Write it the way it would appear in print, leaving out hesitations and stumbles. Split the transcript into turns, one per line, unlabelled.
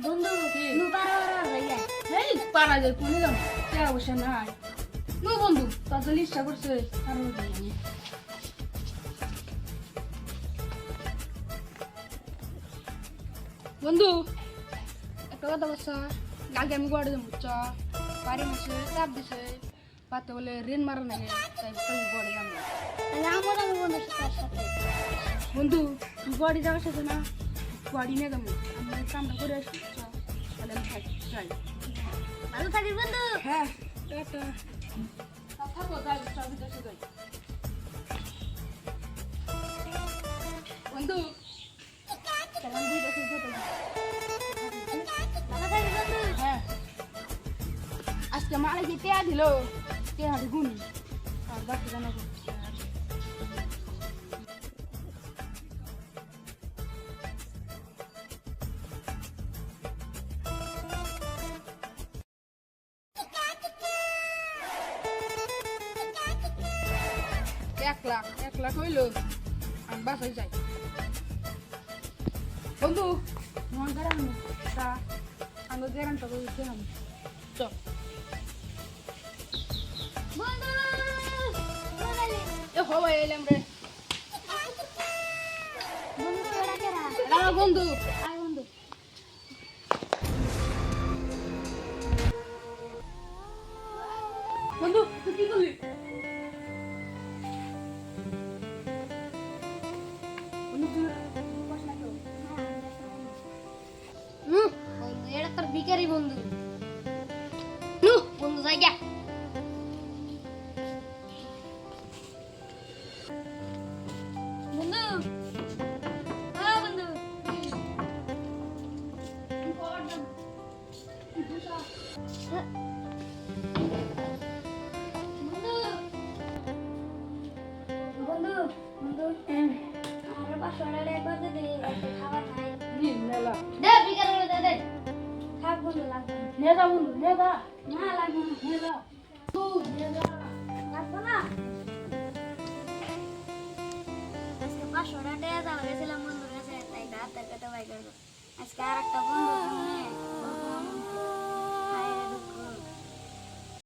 বন্ধু নু পারা যাইয়া
এই পারা যায় কোনে যাও কে অবশ্য নাই নো বন্ধু তা তো ইচ্ছা করছে আর আমি বন্ধু একটা কথা বলছ কালকে আমি গোয়াড়ে যাবো চ বাড়ি মাসে চাপ দিছে পাতে বলে ঋণ মারা নাকি তাই কালকে গোয়াড়ে যাবো
তাহলে আমরা যাবো বন্ধু তার সাথে
বন্ধু তুই গোয়াড়ি যাওয়ার সাথে না গোয়াড়ি নিয়ে যাবো আমি কামটা করে আসি চ তাহলে আমি যাই
ভালো থাকিস বন্ধু
হ্যাঁ টাটা থাকো যাই চাবি দেশে যাই বন্ধু কেমন দুই বছর যেতে
ভালো থাকিস বন্ধু
হ্যাঁ আজকে মালে কি টেয়া দিল টেয়া হাতে গুণ আর বাকি জানাবো এক লাখ হইলো আমি বাসায় যাই বন্ধু মন খারাপ তা আমি গ্যারান্টি করে দিতে হবে চল
বন্ধু
এ হবাই এলাম রে
বন্ধু এরা কেরা
আমার বন্ধু
আয় বন্ধু
বন্ধু তুই কি করলি বন্ধু তুই কষ্ট না কেউ
বন্ধু এটা তোর ভিখারি বন্ধু নু বন্ধু জায়গা বন্ধু হ্যাঁ বন্ধু বন্ধু বন্ধু আমার 500 টাকা একবার দে খাবার নাই
নেলা
দে ভিখারি দে দে খাব বন্ধু লাগবে
নেদা বন্ধু নেদা
না লাগবে না
নেদা তুই নেদা
লাগবে না আজকে 500 টাকা দেওয়া গেছিলাম বন্ধুর কাছে তাই হাতের কাছে বাই করবো আজকে আর একটা বন্ধু